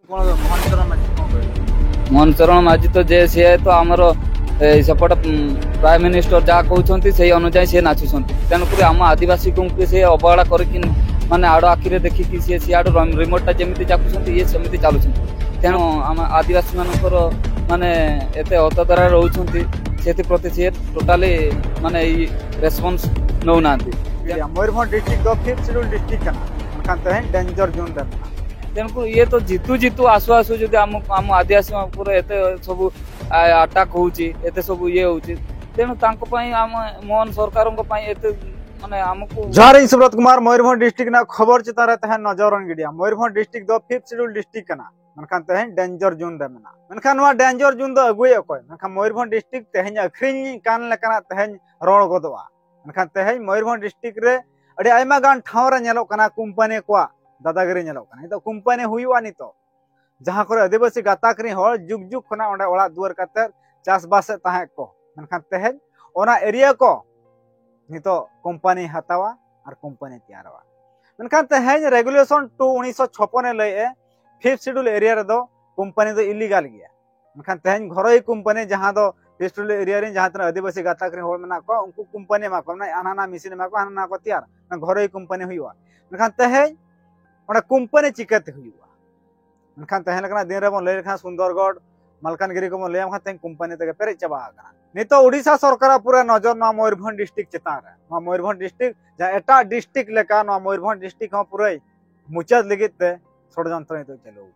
मोहन चरण माझी तो जे सी तो आमर सेपट प्राइम मिनिस्टर जहाँ कहते से अनुजाई सी नाचुंट तेणुक आम आदिवासी को से अवहेला कर माने आड़ आखिरे देखिकी सी सियाड़ रिमोटा जमी चाकुंट ये सेमती चलुं तेणु आम आदिवासी मानकर माने एत हतधारा रोचे से प्रति सी टोटाली माने रेस्पॉन्स नौना मयूरभंज डिस्ट्रिक्ट दो 5th schedule district danger zone तेणुक ये तो जीतू जीतू आसु आसु जो आम आदिवासी एत सब अटाक होते सब ये होती तेणु आम मोहन सरकार माने आमको जहाँ सुब्रत कुमार मयूरभंज डिस्ट्रिक्ट ना खबर चितान रे नजर गिडिया मयूरभंज डिस्ट्रिक्ट दो 5th schedule district danger zone रे मेना डेंजर जोन दो अगुए अकोय मयूरभंज डिस्ट्रिक्ट तेहन अखरीन कान लेकाना तेहन रोड़ गदवा तेहन मयूरभंज डिस्ट्रिक्ट रे अड़ी आयमा गान ठाव रे नेलो कना कंपनी को दादागिरी नेलो कना तो कंपनी हुआ नितो जहाँ करे आदिवासी गाताकरी हर जुग जुग खना ओंडे ओड़ा दुआर काते चासबास ताहे को मेनखान तेहन ओना एरिया को नितो कंपनी हतावा और कंपनी तैयारवा मेनखान तेहन रेगुलेशन 2 1956 लय 5th शेड्यूल एरिया रे दो कंपनी दो इलीगल गया मेनखान तेहन घरोई कंपनी जहाँ दो 5th शेड्यूल एरिया रे जहाँ तना आदिवासी गाताकरी हर मेना को उनको कंपनी मा को ना आनाना मिसिन मा को आनाना को तैयार ना घरोई कंपनी हुआ मेनखान तेहन ओना कंपनी चिकते हुआ मेनखान तेहन लकना दिन रे बन लय लेखा सुंदरगढ़ मलकानगिरी को लय खान कंपनी तक पेरे चाबा नितो ओडिशा सरकार पूरा नजर ना मयूरभंज डिस्ट्रिक्ट चितान रे मयूरभंज डिस्ट्रिक्ट जहाँ एटा डिस्ट्रिक्ट लेका मयूरभंज डिस्ट्रिक्ट हो पूरा मुचाद लगित षड्यंत्र नितो चलो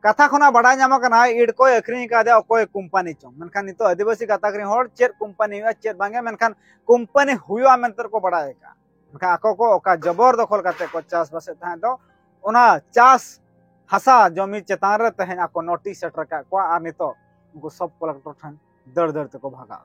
कथा खना बड़ा नाम कना इडको अखरीन का दे अकोय कंपनी चो मेनखान नितो आदिवासी गाताकरी हर चेर कंपनी हुआ चेर बांगे मेनखान कंपनी हुआ मेनतर को बड़ा का मेनखान आको को ओका जबर दखल काते को चास बसे ताहे दो ओना चास हसा जमी चेतान रे तेहन आको नोटिस सेटर का को आ नितो उनको सब कलेक्टर ठन दर दर तक भागा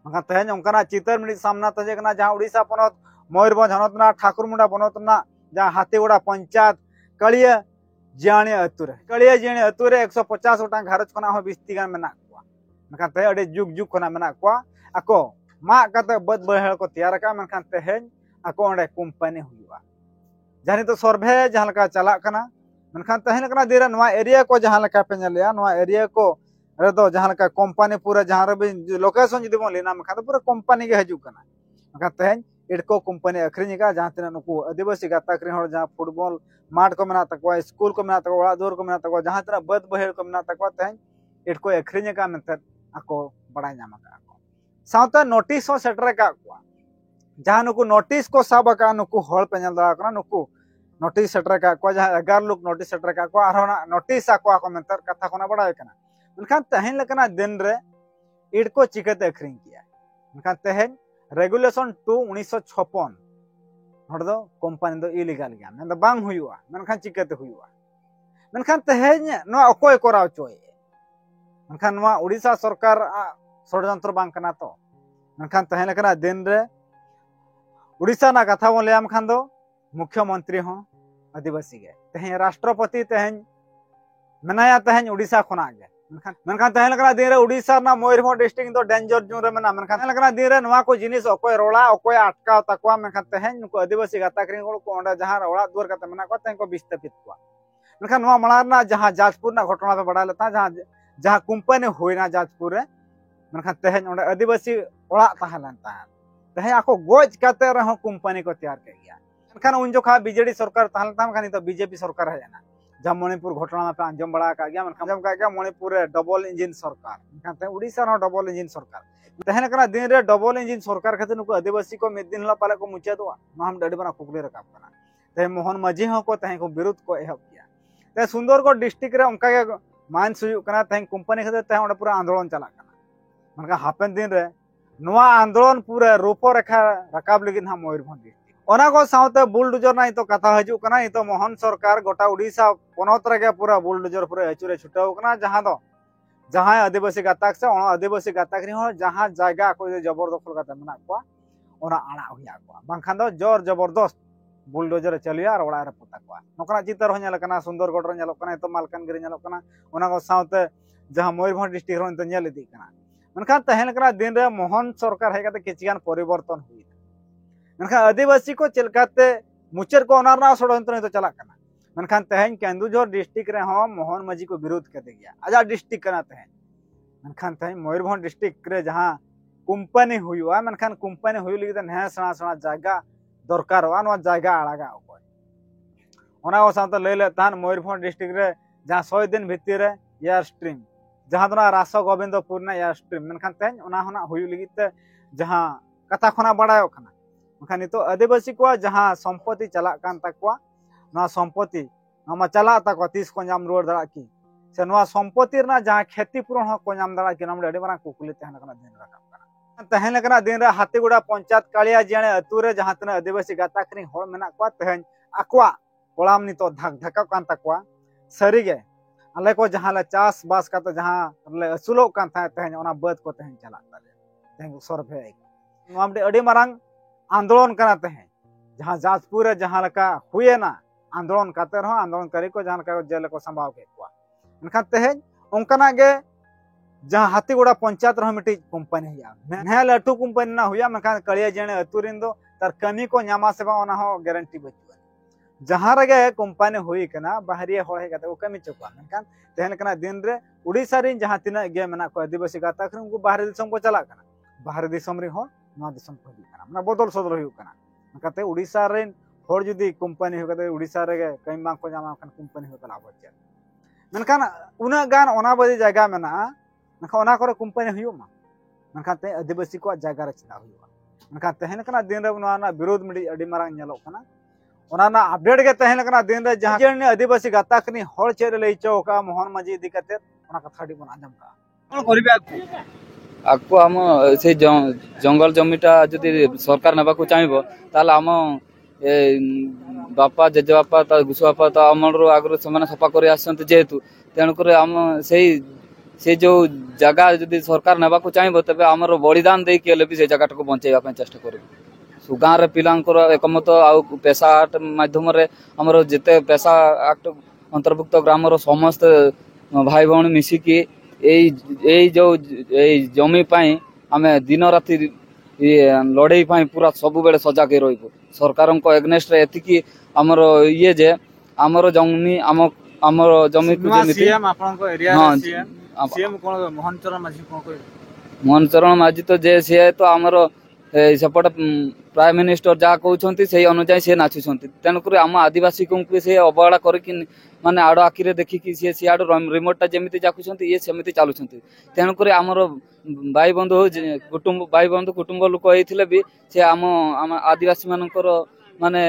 मखा तेहन उनका चितर मिनिट सामना तजे कना जहाँ उड़ीसा पनत मयूरभंज हनत ना ठाकुरमुंडा बनत ना जहाँ हाथीगुड़ा पंचायत कलिया जियाणी अतुरे कलिया जियाणी अतुरे 150 गोटा घारज खना हो बिस्ती गान मेना को मखा ते अडे जुग जुग खना मेना को आको मा कते बद बहेळ को तैयार का मेनखान तेहन आको ओंडे कंपनी हुआ जानी तो सर्वे जहाँ लका चला कना मेनखान तेहन लकना दिरा नवा एरिया को जहाँ लका पे नेलिया नवा एरिया को रे दो जहाँ लका कंपनी पूरा जहाँ रे लोकेशन जदि बन लेना मेनखान पूरा कंपनी के हजू कना मेनखान तेहन इडको कंपनी अखरीन का जहाँ तना नुकु आदिवासी गाताकरी हर जहाँ फुटबॉल माठ को मेना तकवा स्कूल को मेना तकवा दूर को मेना तकवा जहाँ तना बद बहेड़ को मेना तकवा तेहन इडको अखरीन का मेनते आको बड़ा नाम का सावता नोटिस हो सेटर का को जहाँ नुकु नोटिस को सब का नुकु हल पे नेल दरा कना नुकु नोटिस सेटर का को जहाँ 11 लोग नोटिस सेटर का को आरो नोटिस आको मेनतर कथा कोना बड़ा कना मेनखान तेहन लेकना दिन रे इडको चिकते अखरीन किया मेनखान तेहन रेगुलेशन 2 1956 हर दो कंपनी दो इलीगल गया मेन दो बांग हुआ मेनखान चिकते हुआ मेनखान तेहन नो अकोय कराव चोय मेनखान नो ओडिशा सरकार षड्यंत्र बांग कना तो मेनखान तेहन लेकना दिन रे ओडिशा ना कथा बोन लेम खान दो मुख्यमंत्री हो आदिवासी गे तेहन राष्ट्रपति तेहन मेनाया तेहन ओडिशा खना गे मेनखान तेहन लकना दिन रे ओडिशा ना मयूरभंज डिस्ट्रिक्ट दो डेंजर जोन रे मेना मेनखान लकना दिन रे नवा को जिनिस अकोय रोड़ा अकोय अटकाव तकवा मेनखान तेहन नुको आदिवासी गाताकरी को ओंडा जहाँ ओड़ा दुआर काते मेना को तेहन को विस्थापित को मेनखान नवा मळा ना जहाँ जाजपुर ना घटना पे बड़ा लेता जहाँ जहाँ कंपनी होइना जाजपुर रे मेनखान तेहन ओंडा आदिवासी ओड़ा ताहलन तेहन आको गोज काते रहो कंपनी को तैयार कर गया मेनखान उन जोखा बीजेडी सरकार ताहलन ताम खानी तो बीजेपी सरकार है ना जहाँ मणिपुर घटना पे अंजम बड़ा का गया अंजम का गया मणिपुर डबल इंजिन सरकार मेनखान उड़ीसा नो डबल इंजिन सरकार तेहन कना दिन रे डबल इंजिन सरकार खातिर नुको आदिवासी को मिद दिन ला पाले को मुचा दो हम डडी बना कुकले रकाब कना ते मोहन माझी हो को तेहन को विरोध को एहब किया ते सुंदरगढ़ डिस्ट्रिक्ट रे उनका के मान सुयु कना तेहन कंपनी खातिर तेहन ओडे पूरा आंदोलन चला कना मनका हापेन दिन रे नवा आंदोलन पूरा रूप रेखा रकाब लगी ना मयूरभंज ओना को सावते बुलडोजर ना तो कथा हजू कना तो मोहन सरकार गोटा उड़ीसा पनत रे पूरा बुलडोजर पूरा हचुरे छुटाव कना जहाँ दो जहाँ आदिवासी गाताक से आदिवासी गाताक रे जहाँ जायगा को जबरदखल काते मेना को ओना आना हुआ को बांखान दो जोर जबरदस्त बुलडोजर चलिया और ओड़ा रे पता को नोकना चितर हो नेल कना सुंदरगढ़ रे नेल कना तो मालकानगिरी नेल कना ओना को सावते जहाँ मयूरभंज डिस्ट्रिक्ट रो तो नेल इदी कना मेनखान तेहन कना दिन रे मोहन सरकार है काते किछगान परिवर्तन हुई मेनखान आदिवासी को चलकाते मुचर को ओनारना षड्यंत्र तो चला कना मनखान तेहन केंदुझर डिस्ट्रिक्ट रे हो मोहन माझी को विरोध कर गया आजा डिस्ट्रिक्ट कना तेहन मनखान तेहन मयूरभंज डिस्ट्रिक्ट रे जहां कंपनी हुआ मनखान कंपनी हुई लगी ने सेना सेना जगह दरकार जगह आड़ागा ओना साथ लैले तान मयूरभंज डिस्ट्रिक्ट रे जहां 100 दिन भितर एयर स्ट्रीम जहां दना रास गोविंदपुर ना एयर स्ट्रीम मनखान तेहन ओना होना हुई लगी जहां कथा खना बड़ायो खना मनखान नितो आदिवासी को जहां संपत्ति चला कान तकवा ना संपत्ति नमा चला तक 30 को नाम रोड दड़ा की से नवा संपत्ति ना जहां खेती पूरण को नाम दड़ा की नाम अड़ी मारा कुकुली तहन कना दिन रखा तहन कना दिन रे हाथीगुड़ा पंचायत कालिया जेने अतु रे जहां तना आदिवासी गाताकनी होड़ मेना को तहन अक्वा कोलाम नितो धक धका कान तकवा सरी गे अले को जहां ले चास बास का जहां ले असुलो कान तहन ओना बद को तहन चला ताले तहन सरभे नवा अड़ी मारंग आंदोलन कना तहन जहां जाजपुर जहां लका हुए ना आंदोलन करते रहो आंदोलन करी को जहां का जेल को संभाव के को मनखान तेहन ओंकना गे जहां हाथीगुड़ा पंचायत रहो मिटी कंपनी हुआ ने लटू कंपनी ना हुआ मनखान कलिया जेने अतुरिन दो तार कमी को न्यामा सेवा ओना हो गारंटी बचुआ जहां रगे कंपनी हुई कना बाहरिया होड़ हे गते कमी चुका मनखान तेहन कना दिन रे उड़ीसा रिन जहां तिना गे मना को आदिवासी गाता खन उनको बाहर दिसम को चला कना बाहर दिसम रे हो नवा दिसम को कना ना बदल सदल हुई कना मनखाते उड़ीसा रिन होड़ जुदी कंपनी हो गते उड़ीसा रे कई मा को जामा खन कंपनी हो तला बच्चा मनखान उना गान ओना बदी जगह में ना मनखान ओना करे कंपनी हुई मा मनखान ते आदिवासी को जगह रे चला हुई मनखान तेहन कना दिन रे ना विरोध मिडी अडी मारंग नेलो कना ओना ना अपडेट के तेहन कना दिन रे जहां जेने आदिवासी गाताकनी होड़ चेरे ले चौका मोहन माझी इदी कते ओना कथा डी बन आजम का कोन करबे आको हम से जंगल जमीटा जदि सरकार नेबा को चाहिबो ताले हम ए बापा जेजे बापा गुसु बापा तो अमर आगर से सफा कर जेहेतु तेणुक से जो जगह जदि सरकार नेबा को चाहिए तेज आम बलिदान देके भी से जगह को बचाइबा चेष्टा कर गाँव रे पिलांकर एकमत आउ पेशा आक्ट माध्यम आमर जिते पेशा आक्ट अंतर्भुक्त ग्राम समस्त भाई भौणी मिसिकी जो जमी आम दिन राति लड़े पूरा सब बेले सजाग रही सरकार एग्नेस्ट एतिकी आमर ये जे आमर जमी आमर जमी मोहन चरण माझी तो जे सी तो आमर सेपट प्राइम मिनिस्टर जहाँ कहते से अनुजाई सी नाचुंट तेणुक आम आदिवासी को से अवहेला कर माने आड़ आखिरे देखिकी सी सियाड़ रिमोटा जमी जाकुंट ये सेमती चलुंट तेणुक आमर भाई बंधु कुटुंब भाई बंधु कुटुंब लोक होते भी से आम आदिवासी मानकर माने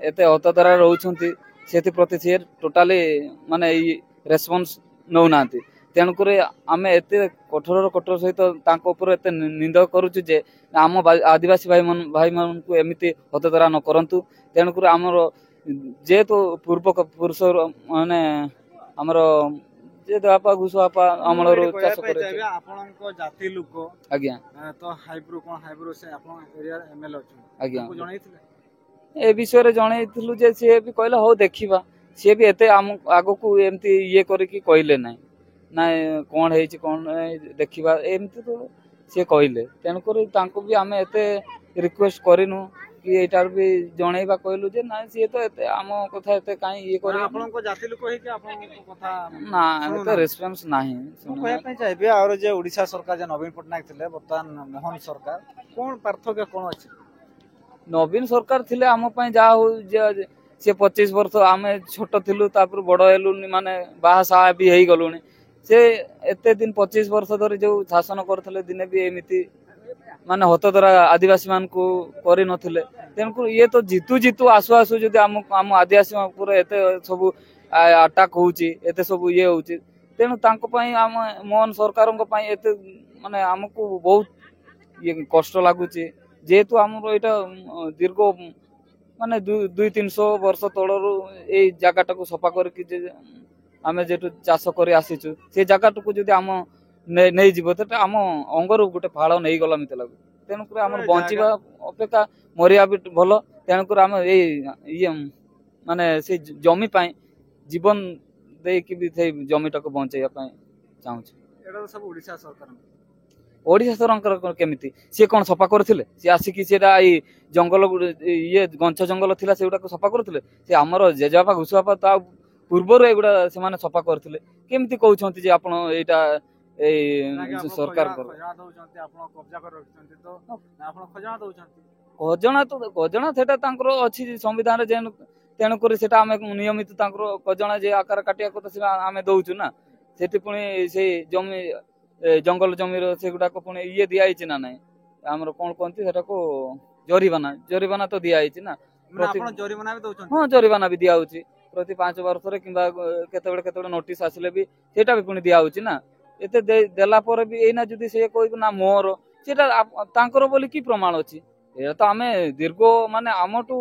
एते हतधारा रोचंती से प्रति सी टोटाली माने रेस्पॉन्स नौ ना तेणुक आम एत कठोर कठोर सहित एत निंद करुचु जे आम आदिवासी भाई मान को एमती हतधारा न करंतु तेणुक आमर जेहेतु पूर्व पुरुष माने आमर जे बापा घुस बापा अमल चाष करे आपनको जाति लोक आज्ञा तो हाइब्रो कोन हाइब्रो से आपन एरिया एमएल अछि आज्ञा को जणैथिले ए विषय रे जणैथिलु जे से भी कहले हो देखिबा से भी एते आम आगो को एमती ये करिकि कहले नै ना कौन है कौन देखा एमती तो सी कहले तेणुक भी आम एत रिक्वेस्ट करनु कि एटार भी जनइबा कहलु जे ना सी तो एते आम कथा एते काई ये करे आपन को जाति लोक हे कि आपन को कथा ना एते रिस्पांस नाही कहया पे चाहिबे और जे ओडिशा सरकार जे नवीन पटनायक थिले वर्तमान मोहन सरकार कोन पार्थक्य कोन अछि नवीन सरकार थिले आम पय जा हो जे से 25 वर्ष आम छोट थिलु तापर बड़ हेलु माने बाहा सा भी हेई गलुनी से एते दिन 25 वर्ष धरी जो शासन करथिले दिने भी एमिति माने हतधरा आदिवासी मान को करि नथिले तेणुक ये तो जीतु जीतु आसु आसु जदि आम आदिवासी ऊपर एते सब अटैक होउची एते सब ये होउची तेणु तांको पई आम मोहन सरकारन पई एते माने हमको बहुत ये कष्ट लागुची जेहेतु हमर एटा दीर्घ माने 200-300 वर्ष तळरु ए जगह को सफा करके आमे जेटु चाष करी आसीचु से जगह जदि आम नहीं जीव तो आम अंगर गोटे फाड़ नहीं गला मत लगु तेणुक आम बंचा अपेक्षा मरिया भी भल तेणुक आम ये माने से जमी जीवन देकी भी जमीटा को बचाइबा चाहूँ सब ओडिशा सरकार ओडिशा सरकार केमिति सी कौन सफा करथिले सी आसिकी सेटा जंगल ये गंछ जंगल थिला सेउटा को सफा करथिले से हमर जेजापा घुसुआपा तो ପୂର୍ବରୁ ଏଗୁଡା ସେମାନେ ସଫା କରିଥିଲେ କେମିତି କହୁଛନ୍ତି ଯେ ଆପଣ ଏଇଟା ଏଇ ସରକାରଙ୍କର ଖଜଣା ସେଟା ତାଙ୍କର ଅଛି ସମ୍ବିଧାନରେ ଯେନ ତେଣୁକରି ସେଟା ଆମେ ନିୟମିତ ତାଙ୍କର ଖଜଣା ଯେ ଆକାର କାଟିବା କଥା ସେଟା ଆମେ ଦଉଛୁ ନା ସେଠି ପୁଣି ସେଇ ଜମି ଜଙ୍ଗଲ ଜମିର ସେଗୁଡାକ ପୁଣି ଇଏ ଦିଆହେଇଛି ନା ନାଇଁ ଆମର କଣ କୁହନ୍ତି ସେଟାକୁ ଜରିମାନା ତ ଦିଆହେଇଛି ନା ହଁ ଜରିମାନା ବି ଦିଆ ହଉଛି ପ୍ରତି 5 ବର୍ଷରେ କିମ୍ବା କେତେବେଳେ ନୋଟିସ ଆସିଲେ ବି ସେଇଟା ବି ପୁଣି ଦିଆ ହଉଛି ନା ଏତେ ଦେଲା ପରେ ବି ଏଇନା ଯଦି ସେ କହିବ ନା ମୋର ସେଟା ତାଙ୍କର ବୋଲି କି ପ୍ରମାଣ ଅଛି ଏଇଟା ତ ଆମେ ଦୀର୍ଘ ମାନେ ଆମଠୁ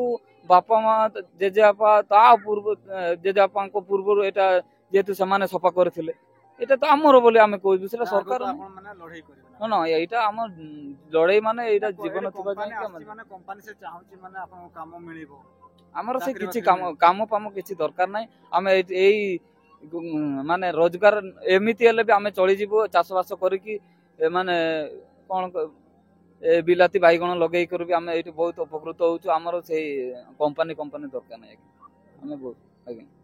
ବାପା ମା ଜେଜେବାପା ତା ପୂର୍ବ ଜେଜେବାପାଙ୍କ ପୂର୍ବରୁ ଏଇଟା ଯେହେତୁ ସେମାନେ ସଫା କରିଥିଲେ ଏଇଟା ତ ଆମର ବୋଲି ଆମେ କହୁଛୁ ସେଟା ସରକାର ନା ଏଇଟା ଆମ ଲଢେଇ ମାନେ ଏଇଟା ଜୀବନ ଥିବା ଆମର ସେ କିଛି କାମ ଫାମ କିଛି ଦରକାର ନାହିଁ ଆମେ ଏଇ ମାନେ ରୋଜଗାର ଏମିତି ହେଲେ ବି ଆମେ ଚଳିଯିବୁ ଚାଷ ବାସ କରିକି ମାନେ କଣ ବିଲାତି ବାଇଗଣ ଲଗେଇ କରି ବି ଆମେ ଏଇଠି ବହୁତ ଉପକୃତ ହଉଛୁ ଆମର ସେଇ କମ୍ପାନୀ ଦରକାର ନାହିଁ ଆମେ ବହୁତ ଆଜ୍ଞା